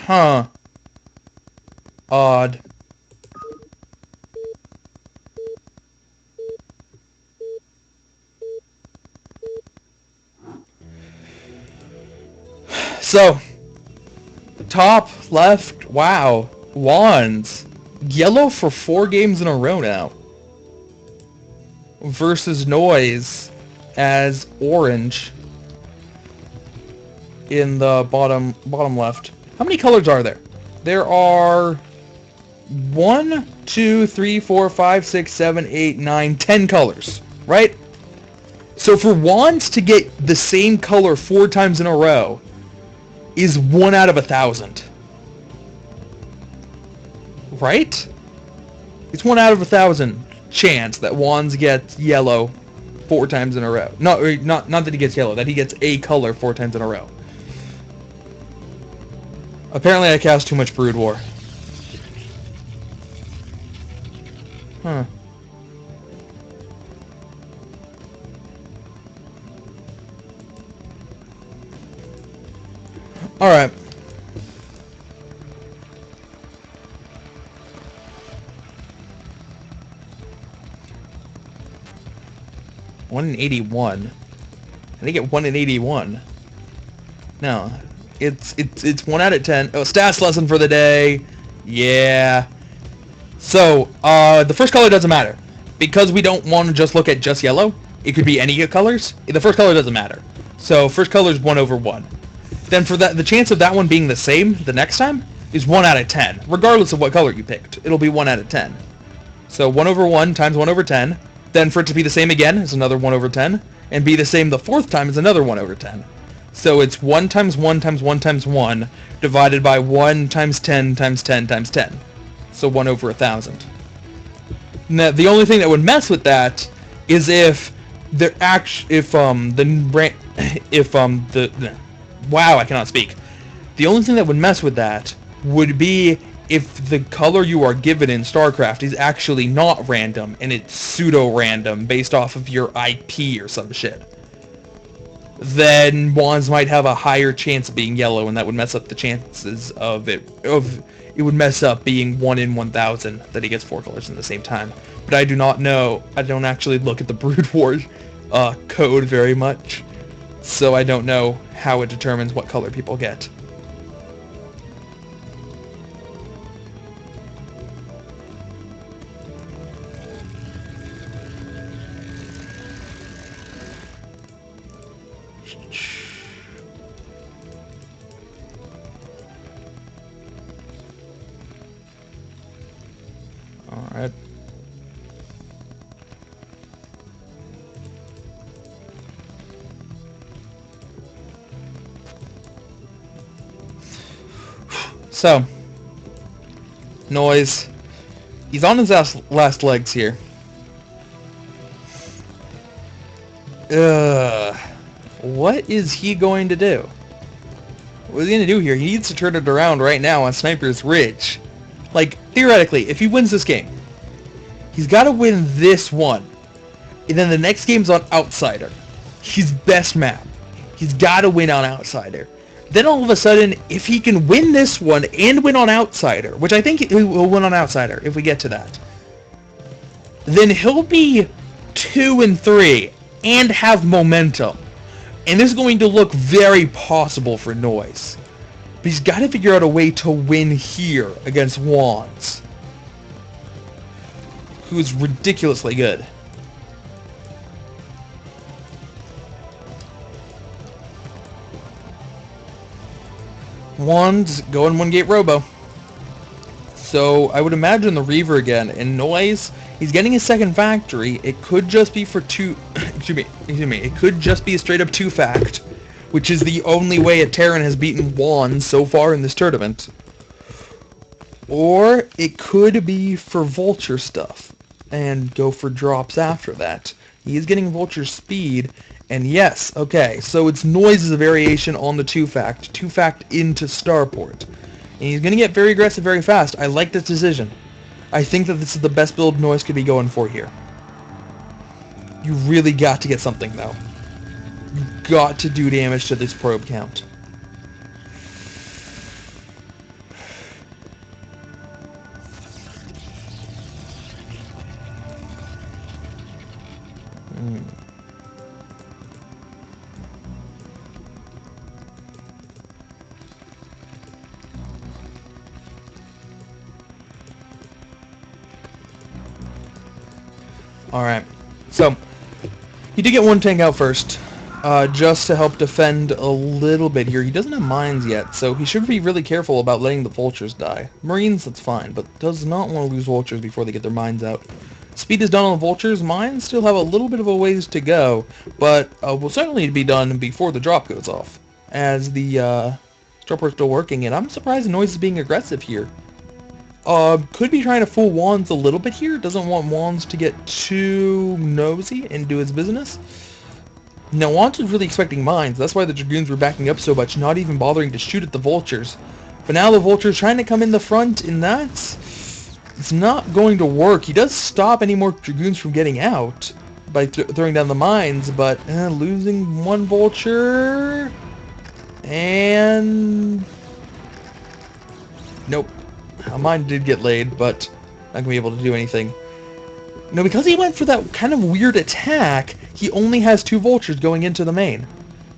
Huh. Odd. So, top left, wow. WandS. Yellow for 4 games in a row now. Versus NoisE as orange in the bottom left. How many colors are there? There are 1, 2, 3, 4, 5, 6, 7, 8, 9, 10 colors, right? So for WandS to get the same color 4 times in a row is 1 out of 1,000. Right? It's 1 out of 1,000 chance that WandS gets yellow 4 times in a row. Not that he gets yellow, that he gets a color 4 times in a row. Apparently I cast too much Brood War. Huh. Alright. One in 81. I think get 1 in 81. No, it's 1 out of 10. Oh, stats lesson for the day. Yeah. So the first color doesn't matter because we don't want to just look at just yellow. It could be any colors. The first color doesn't matter. So first color is 1 over 1. Then for that, the chance of that one being the same the next time is 1 out of 10, regardless of what color you picked. It'll be 1 out of 10. So 1 over 1 times 1 over 10. Then for it to be the same again is another 1 over 10. And be the same the 4th time is another 1 over 10. So it's 1 times 1 times 1 times 1 divided by 1 times 10 times 10 times 10. So 1 over 1,000. Now the only thing that would mess with that is if the wow, I cannot speak. The only thing that would mess with that would be if the color you are given in StarCraft is actually not random and it's pseudo-random based off of your IP or some shit. Then WandS might have a higher chance of being yellow, and that would mess up the chances of it would mess up being 1 in 1,000 that he gets 4 colors in the same time. But I do not know. I don't actually look at the Brood War code very much, so I don't know how it determines what color people get. Alright. So, NoisE. He's on his last legs here. What is he going to do? What is he going to do here? He needs to turn it around right now on Sniper's Ridge. Like, theoretically, if he wins this game, he's got to win this one. And then the next game's on Outsider. His best map. He's got to win on Outsider. Then all of a sudden, if he can win this one and win on Outsider, which I think he will win on Outsider if we get to that, then he'll be 2-3 and have momentum. And this is going to look very possible for NoisE. But he's got to figure out a way to win here against WandS, who's ridiculously good. WandS going 1-gate robo. So I would imagine the Reaver again. And NoisE, he's getting his second factory. It could just be for 2... excuse me. It could just be a straight up 2-fact, which is the only way a Terran has beaten WandS so far in this tournament. Or it could be for Vulture stuff and go for drops after that. He is getting Vulture speed. And yes, okay, so it's NoisE is a variation on the 2-fact. 2-fact into Starport. And he's going to get very aggressive very fast. I like this decision. I think that this is the best build NoisE could be going for here. You really got to get something, though. You got to do damage to this probe count. Alright, so he did get one tank out first, just to help defend a little bit here. He doesn't have mines yet, so he should be really careful about letting the vultures die. Marines, that's fine, but does not want to lose vultures before they get their mines out. Speed is done on the vultures. Mines still have a little bit of a ways to go, but will certainly be done before the drop goes off, as the dropper is still working, and I'm surprised NoisE is being aggressive here. Could be trying to fool WandS a little bit here. Doesn't want WandS to get too nosy and do his business. Now, WandS was really expecting mines. That's why the Dragoons were backing up so much, not even bothering to shoot at the vultures. But now the vulture's trying to come in the front, and it's not going to work. He does stop any more Dragoons from getting out by throwing down the mines, but losing one vulture, and nope. A mine did get laid, but not going to be able to do anything. No, because he went for that kind of weird attack, he only has 2 vultures going into the main.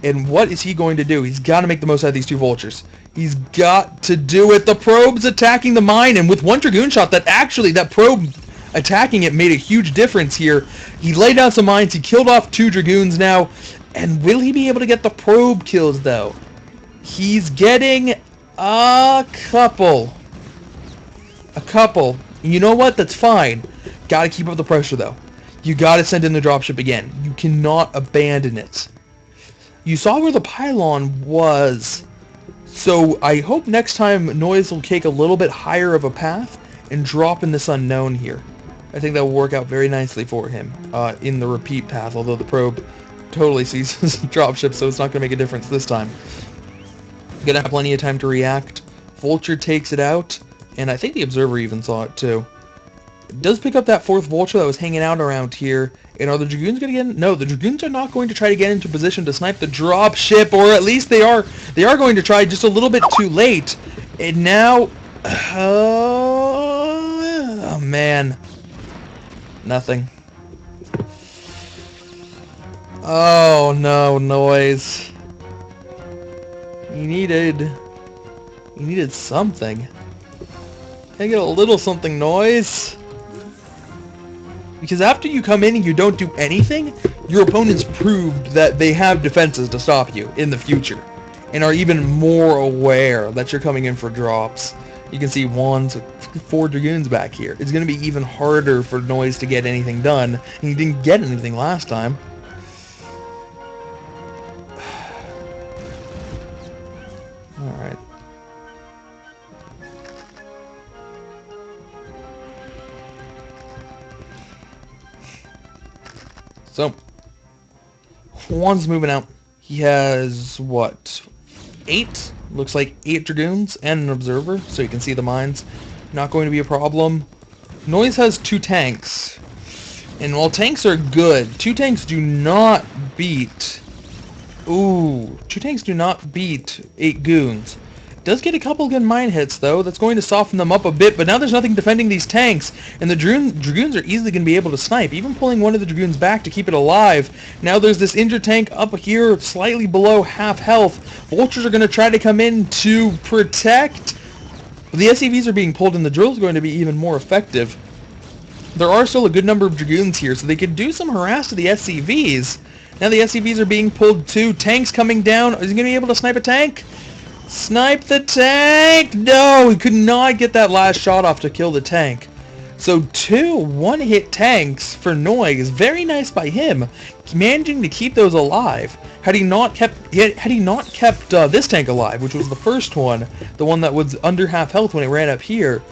And what is he going to do? He's got to make the most out of these 2 vultures. He's got to do it. The probe's attacking the mine, and with one Dragoon shot, that probe attacking it made a huge difference here. He laid down some mines, he killed off 2 Dragoons now, and will he be able to get the probe kills, though? He's getting a couple. You know what? That's fine. Gotta keep up the pressure, though. You gotta send in the dropship again. You cannot abandon it. You saw where the pylon was. So I hope next time NoisE will take a little bit higher of a path and drop in this unknown here. I think that will work out very nicely for him in the repeat path, although the probe totally sees his dropship, so it's not going to make a difference this time. Gonna have plenty of time to react. Vulture takes it out. And I think the Observer even saw it too. It does pick up that 4th Vulture that was hanging out around here. And are the Dragoons going to get in? No, the Dragoons are not going to try to get into position to snipe the dropship, or at least they are going to try just a little bit too late. And now... oh man. Nothing. Oh no, NoisE. You needed something. Can I get a little something, NoisE? Because after you come in and you don't do anything, your opponents proved that they have defenses to stop you in the future, and are even more aware that you're coming in for drops. You can see WandS with 4 Dragoons back here. It's going to be even harder for NoisE to get anything done, and he didn't get anything last time. Alright. So, WandS moving out. He has, what, 8? Looks like 8 Dragoons and an Observer, so you can see the mines. Not going to be a problem. NoisE has 2 tanks. And while tanks are good, 2 tanks do not beat... Ooh, 2 tanks do not beat 8 goons. Does get a couple good mine hits, though. That's going to soften them up a bit, but now there's nothing defending these tanks, and the Dragoons are easily going to be able to snipe, even pulling one of the Dragoons back to keep it alive. Now there's this injured tank up here, slightly below half health. Vultures are going to try to come in to protect. The SCVs are being pulled, and the drill is going to be even more effective. There are still a good number of Dragoons here, so they could do some harass to the SCVs. Now the SCVs are being pulled too. Tanks coming down. Is he going to be able to snipe a tank? Snipe the tank! No, he could not get that last shot off to kill the tank. So 2 one-hit tanks for NoisE. Very nice by him, managing to keep those alive. Had he not kept this tank alive, which was the first one, the one that was under half health when it ran up here,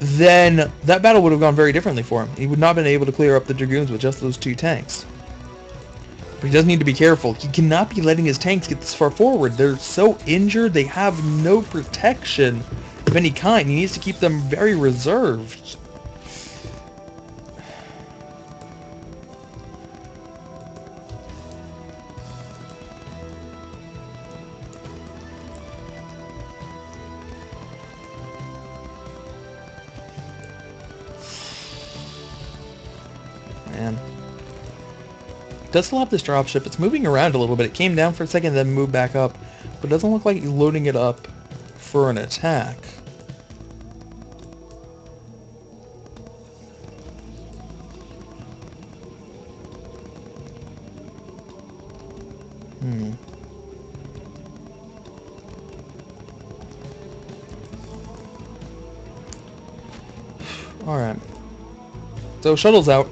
then that battle would have gone very differently for him. He would not have been able to clear up the Dragoons with just those 2 tanks. But he does need to be careful. He cannot be letting his tanks get this far forward. They're so injured, they have no protection of any kind. He needs to keep them very reserved. Man. Does still have this dropship. It's moving around a little bit. It came down for a second, then moved back up. But it doesn't look like he's loading it up for an attack. Alright. So Shuttle's out.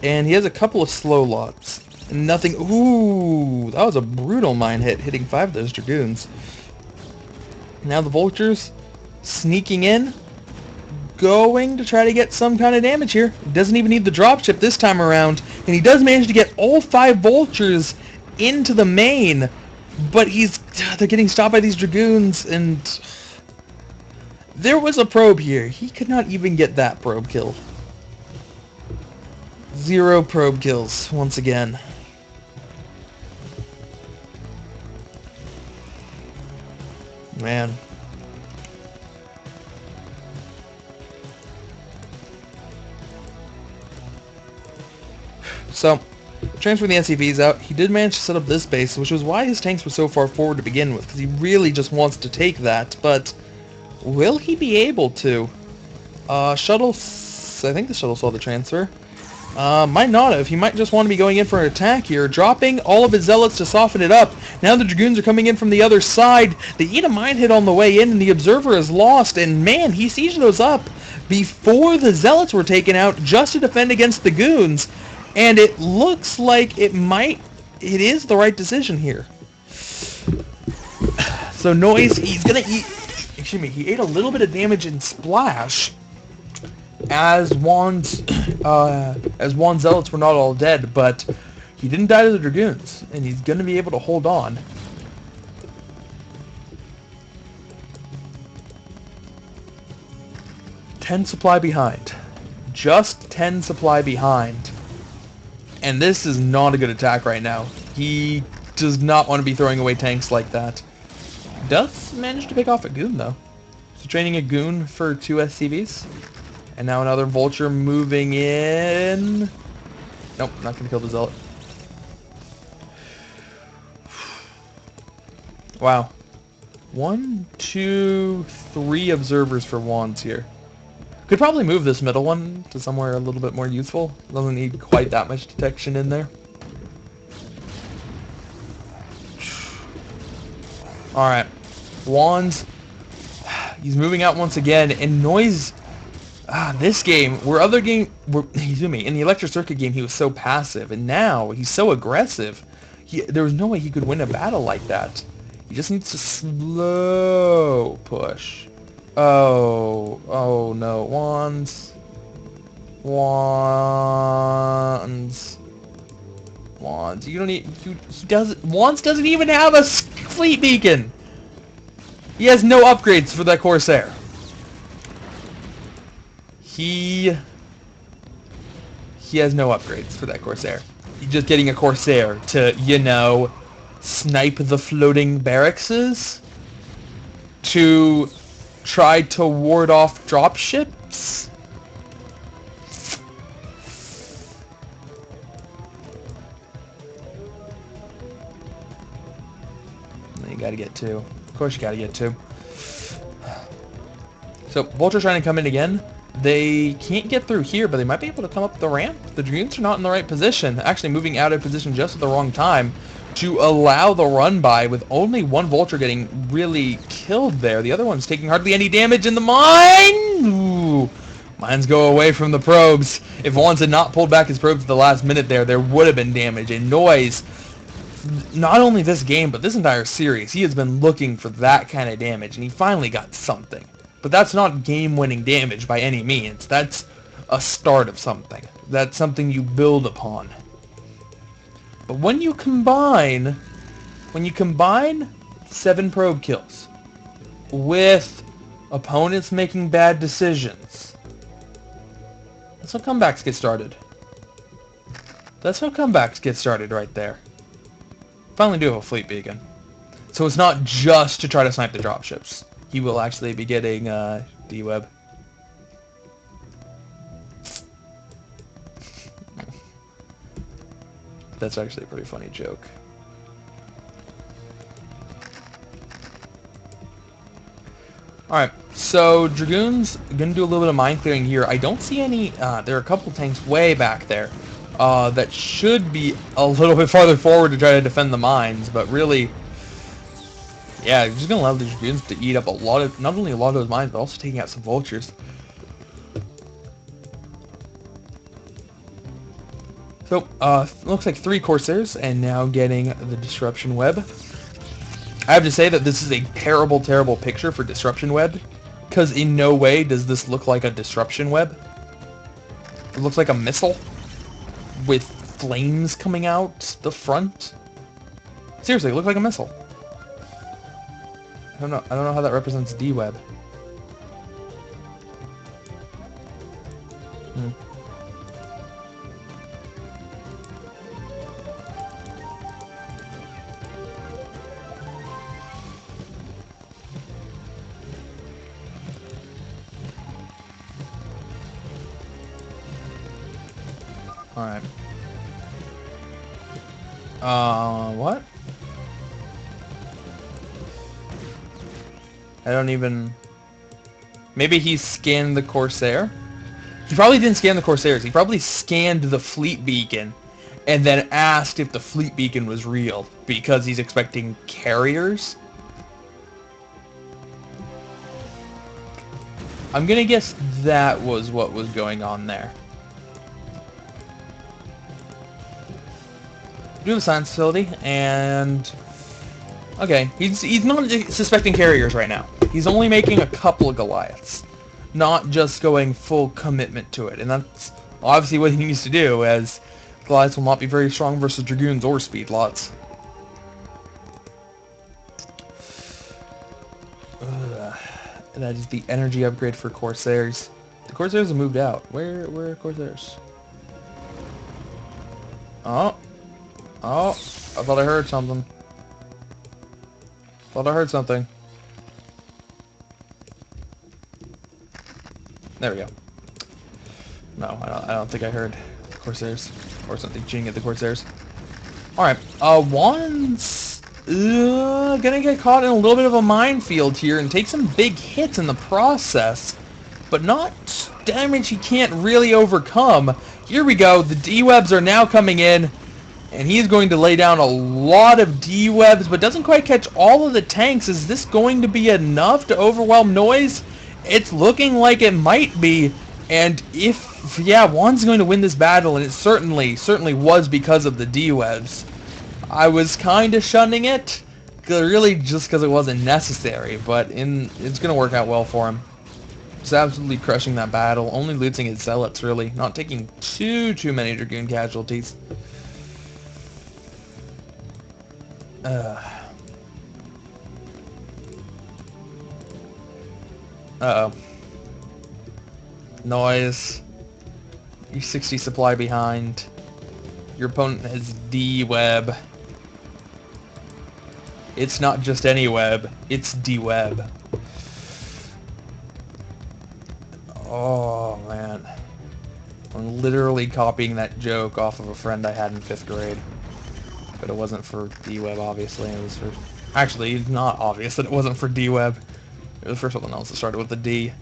And he has a couple of slow lots. And nothing... Ooh! That was a brutal mine hit, hitting 5 of those Dragoons. Now the Vultures sneaking in. Going to try to get some kind of damage here. He doesn't even need the dropship this time around. And he does manage to get all 5 Vultures into the main. But they're getting stopped by these Dragoons, and... There was a probe here. He could not even get that probe kill. 0 probe kills, once again. Man. So, transferring the SCVs out, he did manage to set up this base, which was why his tanks were so far forward to begin with, because he really just wants to take that, but will he be able to? Shuttle, I think the shuttle saw the transfer. Might not have. He might just want to be going in for an attack here, dropping all of his zealots to soften it up. Now the Dragoons are coming in from the other side. They eat a mine hit on the way in, and the Observer is lost, and man, he sieged those up before the zealots were taken out just to defend against the goons. And it looks like it is the right decision here. So NoisE, he's gonna eat, he ate a little bit of damage in Splash, as WandS zealots were not all dead, but he didn't die to the Dragoons, and he's gonna be able to hold on. "10 supply behind. Just 10 supply behind. And this is not a good attack right now. He does not want to be throwing away tanks like that. Does manage to pick off a goon, though. So training a goon for 2 SCVs. And now another Vulture moving in. Nope, not going to kill the Zealot. Wow. 1, 2, 3 Observers for WandS here. Could probably move this middle one to somewhere a little bit more useful. Doesn't need quite that much detection in there. Alright. WandS. He's moving out once again. And NoisE. This game, in the Electric Circuit game, he was so passive. And now, he's so aggressive. There was no way he could win a battle like that. He just needs to slow push. Oh no, WandS, you don't need, WandS doesn't even have a fleet beacon! He has no upgrades for that Corsair. He has no upgrades for that Corsair. He's just getting a Corsair to, snipe the floating barrackses? To try to ward off dropships? You gotta get 2. Of course you gotta get 2. So, Vulture trying to come in again. They can't get through here, but they might be able to come up the ramp. The Dragoons are not in the right position. Actually moving out of position just at the wrong time to allow the run by, with only 1 Vulture getting really killed there. The other one's taking hardly any damage in the mine! Ooh. Mines go away from the probes. If WandS had not pulled back his probes at the last minute there would have been damage. And NoisE, not only this game, but this entire series, he has been looking for that kind of damage, and he finally got something. But that's not game-winning damage by any means. That's a start of something. That's something you build upon. But when you combine 7 probe kills with opponents making bad decisions, that's how comebacks get started. That's how comebacks get started right there. Finally do have a fleet beacon. So it's not just to try to snipe the dropships. He will actually be getting D-Web. That's actually a pretty funny joke. Alright, so Dragoons gonna do a little bit of mine clearing here. I don't see any, there are a couple tanks way back there. that should be a little bit farther forward to try to defend the mines, but really, yeah, you're just gonna allow the Dragoons to eat up a lot of, not only a lot of those mines, but also taking out some vultures. So, looks like 3 Corsairs, and now getting the Disruption Web. I have to say that this is a terrible, terrible picture for Disruption Web, because in no way does this look like a Disruption Web. It looks like a missile with flames coming out the front. Seriously, it looked like a missile. I don't know how that represents D-Web. Alright. What? I don't even... Maybe he scanned the Corsair? He probably didn't scan the Corsairs. He probably scanned the fleet beacon and then asked if the fleet beacon was real because he's expecting carriers. I'm gonna guess that was what was going on there. We do have a science facility, and... Okay, he's not suspecting carriers right now. He's only making a couple of Goliaths, not just going full commitment to it. And that's obviously what he needs to do, as Goliaths will not be very strong versus Dragoons or Speedlots. And that is the energy upgrade for Corsairs. The Corsairs have moved out. Where are Corsairs? Oh, I thought I heard something. Thought I heard something. There we go. No, I don't think I heard Corsairs or something cheating at the Corsairs. Alright, WandS gonna get caught in a little bit of a minefield here and take some big hits in the process, but not damage he can't really overcome. Here we go, the D-Webs are now coming in, and he's going to lay down a lot of D-Webs, but doesn't quite catch all of the tanks. Is this going to be enough to overwhelm NoisE? It's looking like it might be, and if, yeah, WandS going to win this battle, and it certainly was because of the D-Webs. I was kind of shunning it, really just because it wasn't necessary, but it's going to work out well for him. Just absolutely crushing that battle, only losing his Zealots, really, not taking too many Dragoon casualties. Uh-oh. NoisE. You're 60 supply behind. Your opponent has D-Web. It's not just any web, it's D-Web. Oh, man. I'm literally copying that joke off of a friend I had in 5th grade. But it wasn't for D-Web, obviously. It was for... Actually, it's not obvious that it wasn't for D-Web. It was for something else that started with a D.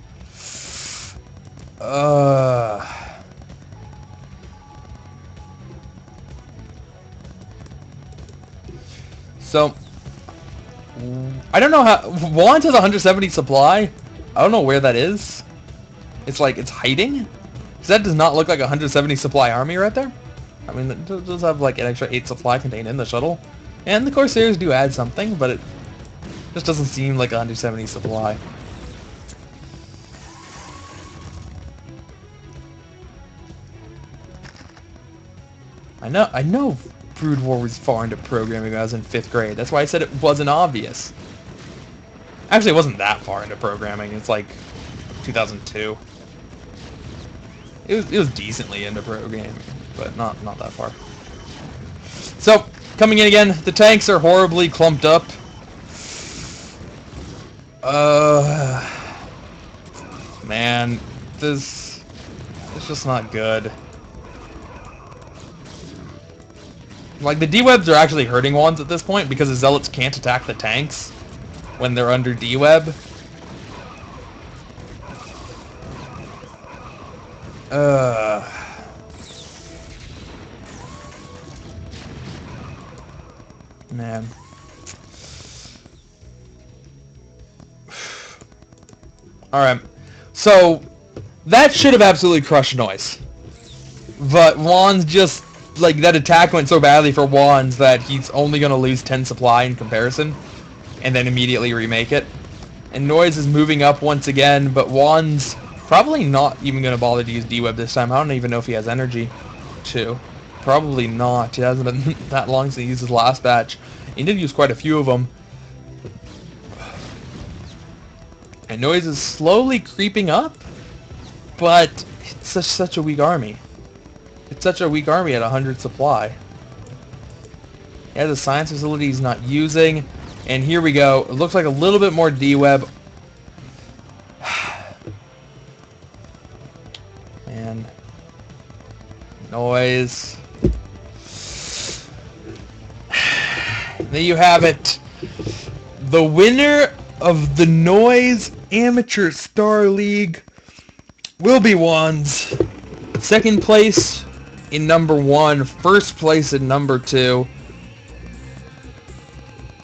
So, I don't know how... WandS has 170 supply. I don't know where that is. It's like, it's hiding? Because that does not look like a 170 supply army right there. I mean, it does have like an extra 8 supply contained in the shuttle. And the Corsairs do add something, but it just doesn't seem like 170 supply. I know Brood War was far into programming when I was in 5th grade. That's why I said it wasn't obvious. Actually, it wasn't that far into programming. It's like 2002. It was decently into programming, but not that far. So, coming in again, the tanks are horribly clumped up. Man, this is just not good. Like, the D-Webs are actually hurting WandS at this point because the Zealots can't attack the tanks when they're under D-Web. Man. Alright. So, that should have absolutely crushed NoisE. But WandS just, like, that attack went so badly for WandS that he's only going to lose 10 supply in comparison. And then immediately remake it. And NoisE is moving up once again, but WandS probably not even going to bother to use D-Web this time. I don't even know if he has energy to. Probably not. It hasn't been that long since he used his last batch. He did use quite a few of them. And NoisE is slowly creeping up, but it's such a weak army. It's such a weak army at 100 supply. Yeah, the science facility he's not using. And here we go. It looks like a little bit more D-Web. And NoisE. There you have it. The winner of the NoisE Amateur Star League will be WandS. Second place in number 1. First place in number 2.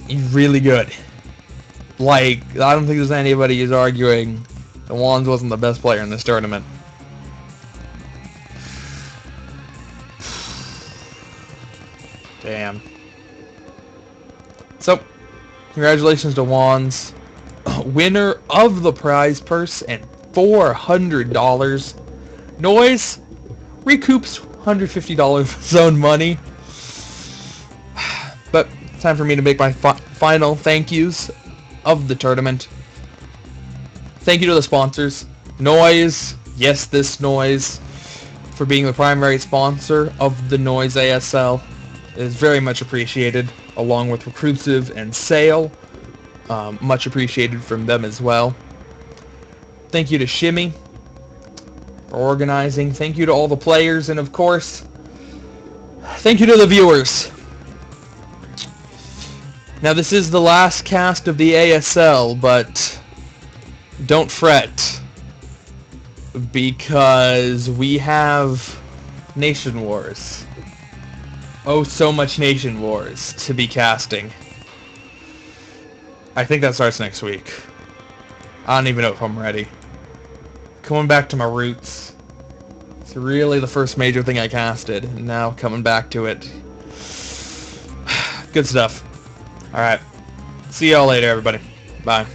He's really good. Like, I don't think there's anybody who's arguing that WandS wasn't the best player in this tournament. Damn. So, congratulations to WandS, winner of the prize purse and $400. NoisE recoups $150 of his own money. But time for me to make my final thank yous of the tournament. Thank you to the sponsors. NoisE, yes, this NoisE, for being the primary sponsor of the NoisE ASL. It is very much appreciated, along with Recruitive and Sale. Much appreciated from them as well. Thank you to Shimmy for organizing. Thank you to all the players, and of course, thank you to the viewers. Now, this is the last cast of the ASL, but don't fret, because we have Nation Wars. Oh, so much Nation Wars to be casting. I think that starts next week. I don't even know if I'm ready. Coming back to my roots. It's really the first major thing I casted, and now coming back to it. Good stuff. Alright. See y'all later, everybody. Bye.